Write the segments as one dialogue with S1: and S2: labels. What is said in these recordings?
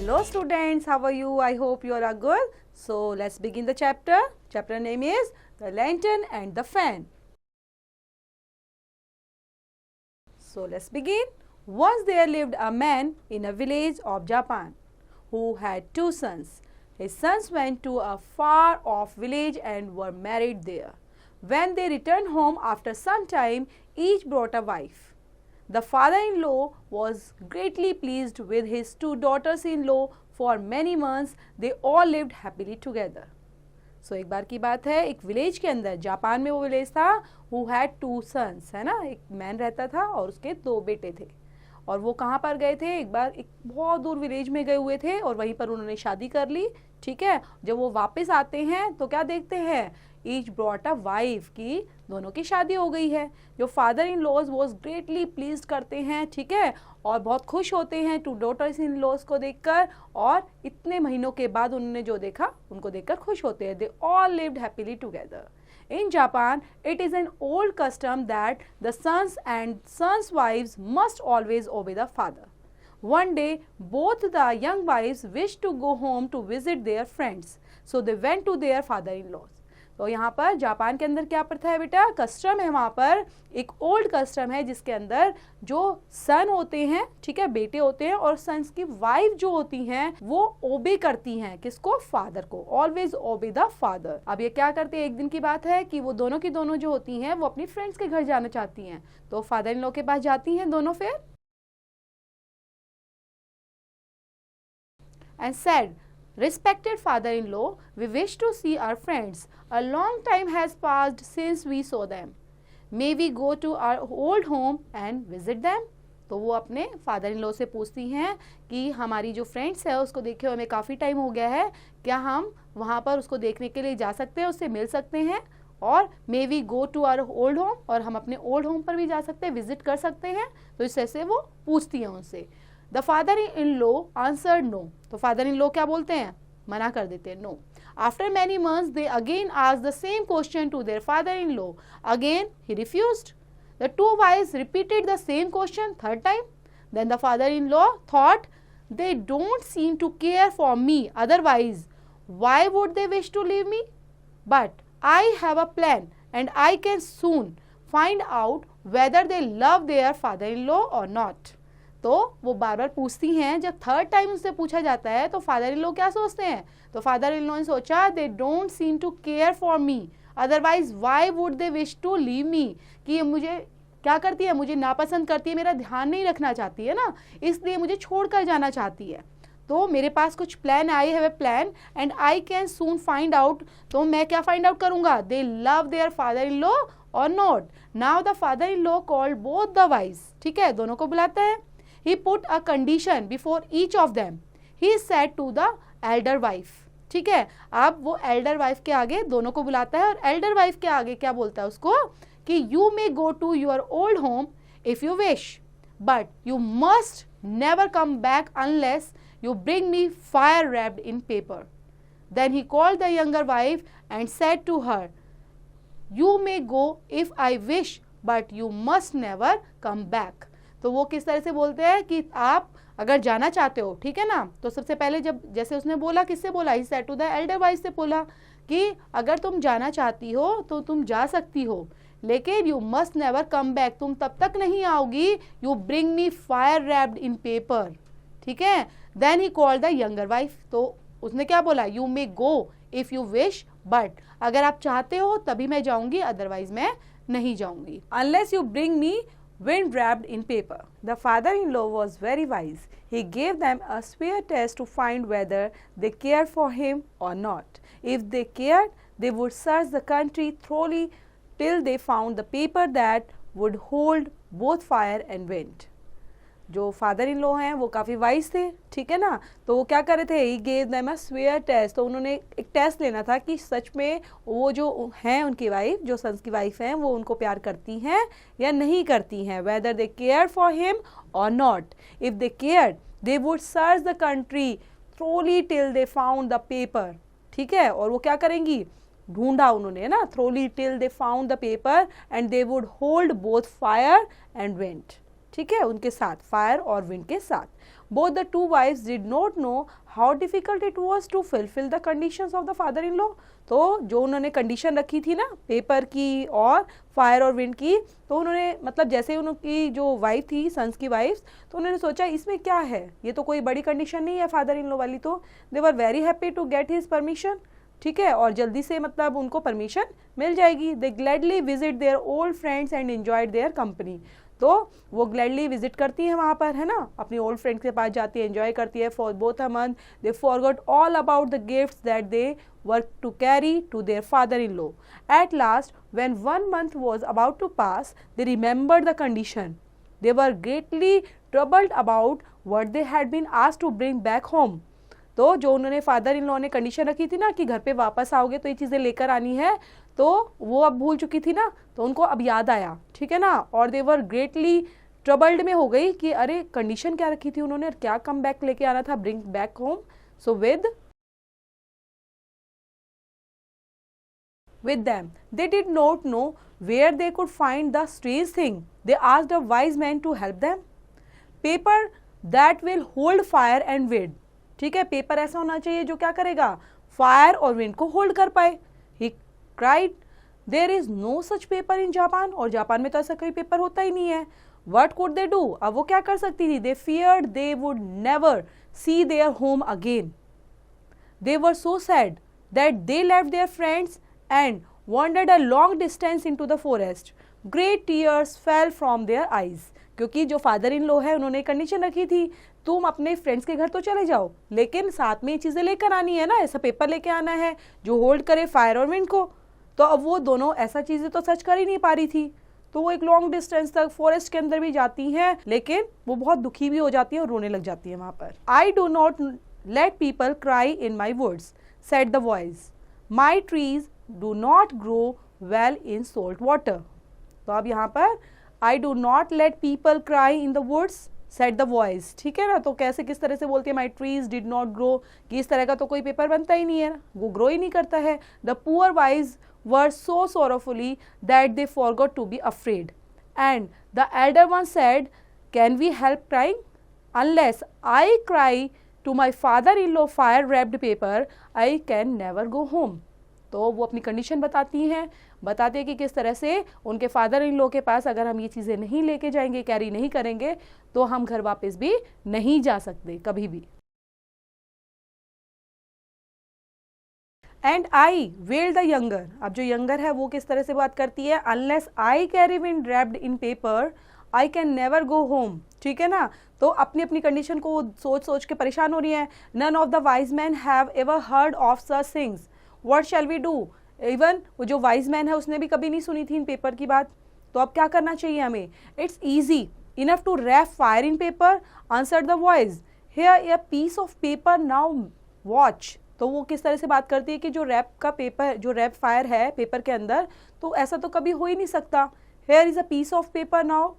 S1: Hello students, how are you? I hope you all are good. So let's begin the chapter. Chapter name is The Lantern and the Fan. So let's begin. Once there lived a man in a village of Japan who had two sons. His sons went to a far off village and were married there. When they returned home after some time, each brought a wife. The father-in-law was greatly pleased with his two daughters-in-law. For many months, they all lived happily together. So एक बार की बात है, एक village के अंदर, Japan में वो village था, who had two sons, है ना, एक मैन रहता था और उसके दो बेटे थे. और वो कहाँ पर गए थे, एक बार एक बहुत दूर विलेज में गए हुए थे और वहीं पर उन्होंने शादी कर ली. ठीक है, जब वो वापस आते हैं तो क्या देखते हैं, ईच ब्रॉट अ वाइफ, की दोनों की शादी हो गई है. जो father in laws was greatly pleased करते हैं, ठीक है, और बहुत खुश होते हैं टू डॉटर्स इन लॉज को देखकर. और इतने महीनों के बाद उन्होंने जो देखा उनको देखकर खुश होते हैं. They all lived happily together. In Japan, it is an old custom that the sons and sons' wives must always obey the father. One day, both the young wives wished to go home to visit their friends, so they went to their father-in-laws. तो यहाँ पर Japan के अंदर क्या प्रथा है बेटा, custom है. वहाँ पर एक ओल्ड कस्टम है जिसके अंदर जो सन होते हैं, ठीक है, बेटे होते हैं, और सन्स की वाइफ जो होती हैं वो ओबे करती हैं किसको, फादर को. Always obey the father. अब ये क्या करते हैं, एक दिन की बात है कि वो दोनों की दोनों जो होती हैं वो अपनी फ्रेंड्स के घर जाना चाहती हैं. तो फादर इन लॉ के पास जाती हैं दोनों फिर, and said, "Respected father-in-law, we wish to see our friends. A long time has passed since we saw them. May we go to our old home and visit them?" तो वो अपने father in law से पूछती हैं कि हमारी जो friends है उसको देखे हमें काफ़ी टाइम हो गया है, क्या हम वहाँ पर उसको देखने के लिए जा सकते हैं, उससे मिल सकते हैं, और may we go to our old home, और हम अपने ओल्ड होम पर भी जा सकते हैं, विजिट कर सकते हैं. तो इस तरह से वो पूछती हैं उनसे. The father in law answered no. तो फादर इन लॉ क्या बोलते हैं, मना कर देते हैं, no. After many months they again asked the same question to their father in law. Again he refused. The two wives repeated the same question third time. Then the father in law thought, they don't seem to care for me, otherwise why would they wish to leave me? But I have a plan and I can soon find out whether they love their father-in-law or not. तो वो बार बार पूछती हैं. जब third time उससे पूछा जाता है तो फादर इन लॉ क्या सोचते हैं, तो फादर इन लॉ ने सोचा, they don't seem to care for me, otherwise why would they wish to leave me, कि ये मुझे क्या करती है, मुझे नापसंद करती है, मेरा ध्यान नहीं रखना चाहती है ना, इसलिए मुझे छोड़कर जाना चाहती है. तो मेरे पास कुछ plan, I have a plan and I can soon find out. तो मैं क्या फाइंड आउट करूंगा, they love their father in law और not. Now the father in law called both the wives, ठीक है, दोनों को बुलाता है. He put a condition before each of them. He said to the elder wife, ठीक है, अब वो elder wife के आगे दोनों को बुलाता है और elder wife के आगे क्या बोलता है उसको, कि you may go to your old home if you wish, but you must never come back unless you bring me fire wrapped in paper. Then he called the younger wife and said to her, you may go if I wish, but you must never come back. तो वो किस तरह से बोलते हैं कि आप अगर जाना चाहते हो, ठीक है ना, तो सबसे पहले जब जैसे उसने बोला, किससे बोला, he said to the elder wife से बोला कि अगर तुम जाना चाहती हो तो तुम जा सकती हो, लेकिन you must never come back, तुम तब तक नहीं आओगी, you bring me fire wrapped in paper, ठीक है. Then he called the younger wife. तो उसने क्या बोला, you may go if you wish, but अगर आप चाहते हो तभी मैं जाऊंगी, अदरवाइज मैं नहीं जाऊंगी. Unless you bring me wind wrapped in paper. The father-in-law was very wise. He gave them a swear test to find whether they cared for him or not. If they cared, they would search the country thoroughly till they found the paper that would hold both fire and wind. जो father in law हैं वो काफ़ी wise थे, ठीक है ना, तो वो क्या कर रहे थे, he gave them a severe test. तो उन्होंने एक टेस्ट लेना था कि सच में वो जो हैं उनकी वाइफ, जो सन्स की वाइफ हैं, वो उनको प्यार करती हैं या नहीं करती हैं, whether they care for him और not. If they care they would search the country thoroughly till they found the paper, ठीक है, और वो क्या करेंगी, ढूंढा उन्होंने ना, thoroughly till they found the paper and they would hold both fire and wind, ठीक है, उनके साथ, फायर और विंड के साथ. both the two wives did not know how difficult it was to fulfill the conditions of the father-in-law. तो जो उन्होंने कंडीशन रखी थी ना पेपर की और फायर और विंड की, तो उन्होंने मतलब जैसे उनकी जो वाइफ थी, सन्स की वाइफ्स, तो उन्होंने सोचा इसमें क्या है, ये तो कोई बड़ी कंडीशन नहीं है फादर इन लॉ वाली, तो they were very happy to get his permission, ठीक है, और जल्दी से मतलब उनको परमिशन मिल जाएगी. They gladly visit their old friends and enjoyed their company. तो वो ग्लैडली विजिट करती है वहाँ पर, है ना, अपनी ओल्ड फ्रेंड्स के पास जाती है, एंजॉय करती है. For both a month they forgot all about the gifts that they were to carry to their father-in-law. At last, when 1 month was about to pass, they remembered the condition. They were greatly troubled about what they had been asked to bring back home. तो जो उन्होंने father in law ने condition रखी थी ना कि घर पे वापस आओगे तो ये चीज़ें लेकर आनी है, तो वो अब भूल चुकी थी ना, तो उनको अब याद आया, ठीक है ना, और दे वर ग्रेटली ट्रबल्ड में हो गई कि अरे कंडीशन क्या रखी थी उन्होंने, क्या कम बैक लेके आना था, bring back home. So with them. They did not know where they could find the strange thing. They asked a wise man to help them. Paper that will hold fire and wind. ठीक है, paper ऐसा होना चाहिए जो क्या करेगा, fire और wind को होल्ड कर पाए. He cried, there is no such paper in Japan. और जापान में तो ऐसा कोई पेपर होता ही नहीं है. What could they do? अब वो क्या कर सकती थी? They feared they would never see their home again. They were so sad that they left their friends and wandered a long distance into the forest. Great tears fell from their eyes. क्योंकि जो father in law है उन्होंने condition रखी थी, तुम अपने friends के घर तो चले जाओ, लेकिन साथ में ये चीज़ें लेकर आनी है ना, ऐसा पेपर लेके आना है जो होल्ड करे फायर और विंड को. तो अब वो दोनों ऐसा चीज़ें तो सच कर ही नहीं पा रही थी, तो वो एक लॉन्ग डिस्टेंस तक फॉरेस्ट के अंदर भी जाती हैं, लेकिन वो बहुत दुखी भी हो जाती है और रोने लग जाती है वहाँ पर. I do not let people cry in my woods, said the voice. My trees do not grow well in salt water. तो अब यहाँ पर I do not let people cry in the woods, said the voice. ठीक है ना, तो कैसे किस तरह से बोलती है, my trees did not grow, कि इस तरह का तो कोई पेपर बनता ही नहीं है, वो ग्रो ही नहीं करता है. The poor wives were so sorrowfully that they forgot to be afraid. And the elder one said, can we help crying? Unless I cry to my father-in-law fire wrapped paper, I can never go home. तो वो अपनी condition बताती हैं कि किस तरह से उनके फादर इन लॉ के पास अगर हम ये चीज़ें नहीं लेके जाएंगे, कैरी नहीं करेंगे, तो हम घर वापस भी नहीं जा सकते कभी भी. And I well the younger. अब जो यंगर है वो किस तरह से बात करती है, unless I carry wind wrapped in paper I can never go home. ठीक है ना, तो अपनी अपनी कंडीशन को सोच सोच के परेशान हो रही है. None of the wise man have ever heard of such things, what shall we do. Even वो जो वाइज मैन है उसने भी कभी नहीं सुनी थी इन पेपर की बात, तो अब क्या करना चाहिए हमें. It's easy enough to wrap fire in paper, answer the voice. Here a piece of paper, now watch. तो वो किस तरह से बात करती है कि जो रैप का पेपर, जो रैप फायर है पेपर के अंदर, तो ऐसा तो कभी हो ही नहीं सकता. Here is a piece of paper now.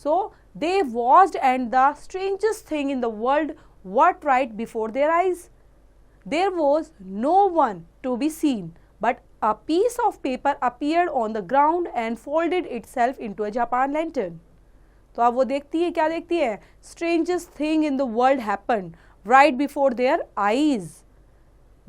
S1: So they watched and the strangest thing in the world what right before their eyes. There was no one to be seen, but a piece of paper appeared on the ground and folded itself into a Japan lantern. तो अब वो देखती है, क्या देखती है, strangest thing in the world happened right before their eyes.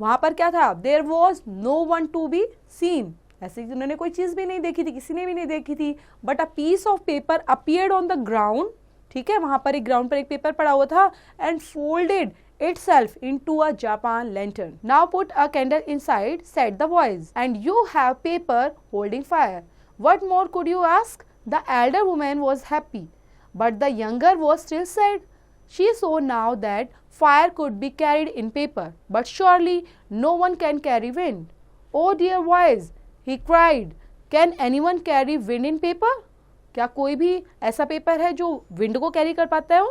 S1: वहाँ पर क्या था, there was no one to be seen. ऐसे उन्होंने कोई चीज़ भी नहीं देखी थी, किसी ने भी नहीं देखी थी, but a piece of paper appeared on the ground. ठीक है, वहाँ पर एक ग्राउंड पर एक पेपर पड़ा हुआ था, and folded itself into a Japan lantern. Now put a candle inside, said the voice, and you have paper holding fire. What more could you ask? The elder woman was happy, but the younger was still sad. She saw now that fire could be carried in paper, but surely no one can carry wind. Oh dear voice, he cried, can anyone carry wind in paper? क्या कोई भी ऐसा paper है जो wind को carry कर पाता है?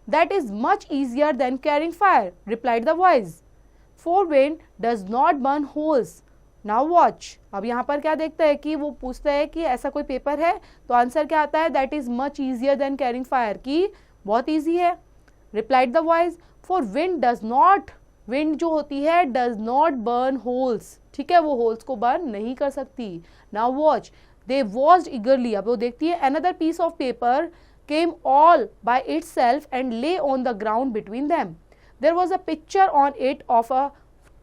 S1: That is much easier than carrying fire, replied the voice. For wind does not burn holes. Now watch. अब यहाँ पर क्या देखता है कि वो पूछता है कि ऐसा कोई पेपर है, तो आंसर क्या आता है, that is much easier than carrying fire, कि बहुत easy है. Replied the voice. For wind does not, wind जो होती है does not burn holes. ठीक है, वो holes को burn नहीं कर सकती. Now watch. They watched eagerly. अब वो देखती है another piece of paper came all by itself and lay on the ground between them. There was a picture on it of a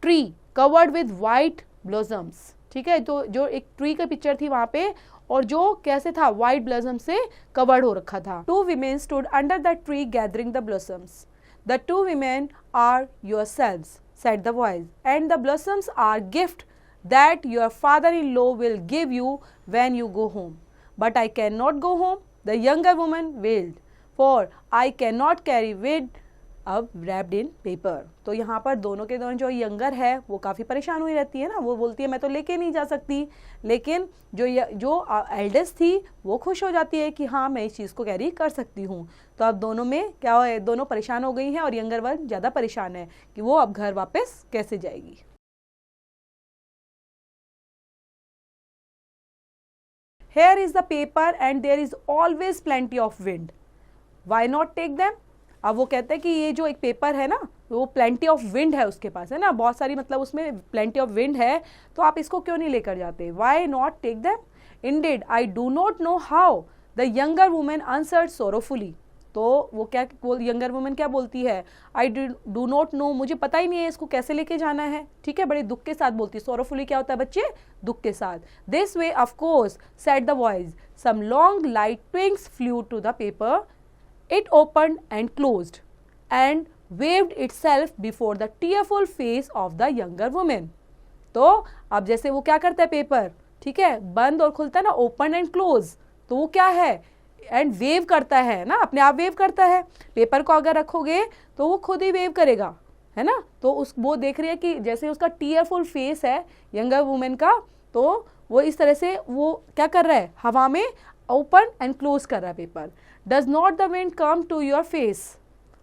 S1: tree covered with white blossoms. ठीक है, तो जो एक tree की पिक्चर थी वहां पे और जो कैसे था, व्हाइट ब्लॉसम से कवर्ड हो रखा था. 2 women stood under the tree gathering the blossoms. The 2 women are yourselves, said the voice, and the blossoms are gift that your father-in-law will give you when you go home. But I cannot go home, the younger woman wailed, for I cannot carry wood अब wrapped in paper. तो यहाँ पर दोनों के दोनों, जो younger है वो काफ़ी परेशान हुई रहती है ना, वो बोलती है मैं तो लेके नहीं जा सकती, लेकिन जो एल्डेस्ट थी वो खुश हो जाती है कि हाँ मैं इस चीज़ को कैरी कर सकती हूँ. तो अब दोनों में क्या है, दोनों परेशान हो गई हैं और यंगर वन ज़्यादा परेशान है कि वो अब घर वापस कैसे जाएगी. Here is the paper and there is always plenty of wind. Why not take them? अब वो कहते हैं कि ये जो एक पेपर है ना, वो प्लेंटी ऑफ विंड है उसके पास, है ना, बहुत सारी, मतलब उसमें प्लेंटी ऑफ विंड है, तो आप इसको क्यों नहीं लेकर जाते. Why not take them. Indeed I do not know how, the younger women answered sorrowfully. तो वो क्या, वो यंगर वुमेन क्या बोलती है, आई डू नॉट नो, मुझे पता ही नहीं है इसको कैसे लेके जाना है. ठीक है, बड़े दुख के साथ बोलती है. सोरोफुली क्या होता है बच्चे, दुख के साथ. This way of course, said the voice. Some long light twigs flew to the paper. It opened and closed and waved itself before the tearful face of the younger woman. तो अब जैसे वो क्या करता है पेपर, ठीक है, बंद और खुलता है ना, ओपन एंड क्लोज, तो वो क्या है, एंड वेव करता है ना, अपने आप वेव करता है. पेपर को अगर रखोगे तो वो खुद ही वेव करेगा, है ना. तो उस वो देख रही है कि जैसे उसका टीयरफुल फेस है यंगर वुमेन का, तो वो इस तरह से वो क्या कर रहा है, हवा में ओपन एंड क्लोज कर रहा है paper. Does not the wind come to your face,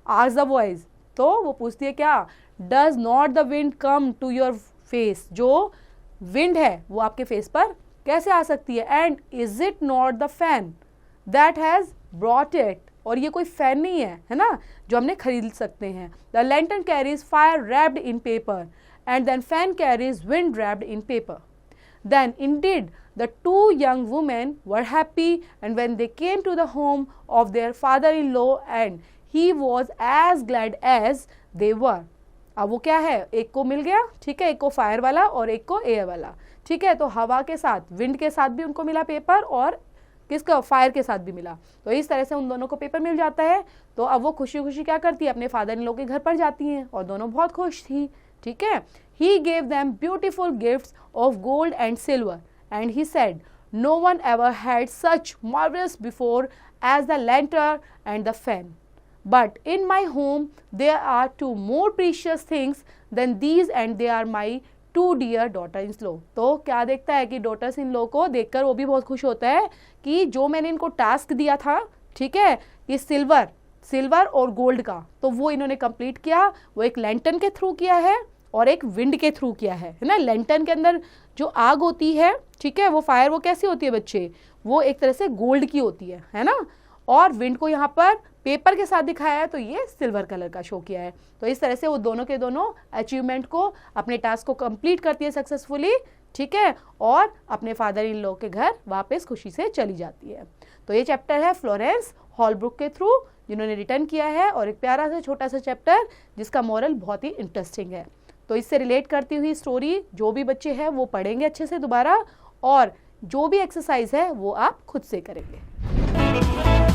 S1: asked the voice. तो वो पूछती है क्या, does not the wind come to your face, जो विंड है वो आपके फेस पर कैसे आ सकती है. And is it not the fan that has brought it, और ये कोई फैन नहीं है ना, जो हमने खरीद सकते हैं. The lantern carries fire wrapped in paper and then fan carries wind wrapped in paper. Then indeed the 2 young women were happy, and when they came to the home of their father-in-law, and he was as glad as they were. अब वो क्या है, एक को मिल गया, ठीक है, एक को फायर वाला और एक को एयर वाला. ठीक है, तो हवा के साथ, विंड के साथ भी उनको मिला पेपर और किसका, फायर के साथ भी मिला. तो इस तरह से उन दोनों को पेपर मिल जाता है. तो अब वो खुशी खुशी क्या करती है, अपने फादर इन लॉ के घर पर जाती हैं और दोनों बहुत खुश थी. ठीक है, he gave them beautiful gifts of gold and silver, and he said, no one ever had such marvelous before as the lantern and the fan. But in my home there are 2 more precious things than these, and they are my 2 dear daughters-in-law. तो क्या देखता है कि daughters in law को देखकर वो भी बहुत खुश होता है कि जो मैंने इनको टास्क दिया था, ठीक है, कि सिल्वर और गोल्ड का, तो वो इन्होंने कंप्लीट किया. वो एक लैंटर्न के थ्रू किया है और एक विंड के थ्रू किया है ना. लैंटर्न के अंदर जो आग होती है, ठीक है, वो फायर, वो कैसी होती है बच्चे, वो एक तरह से गोल्ड की होती है ना. और विंड को यहाँ पर पेपर के साथ दिखाया है, तो ये सिल्वर कलर का शो किया है. तो इस तरह से वो दोनों के दोनों अचीवमेंट को, अपने टास्क को कंप्लीट करती है सक्सेसफुली. ठीक है, और अपने फादर इन लॉ के घर वापस खुशी से चली जाती है. तो ये चैप्टर है फ्लोरेंस हॉलब्रुक के थ्रू, जिन्होंने रिटर्न किया है, और एक प्यारा सा छोटा सा चैप्टर जिसका मॉरल बहुत ही इंटरेस्टिंग है. तो इससे रिलेट करती हुई स्टोरी जो भी बच्चे हैं वो पढ़ेंगे अच्छे से दोबारा, और जो भी एक्सरसाइज है वो आप खुद से करेंगे.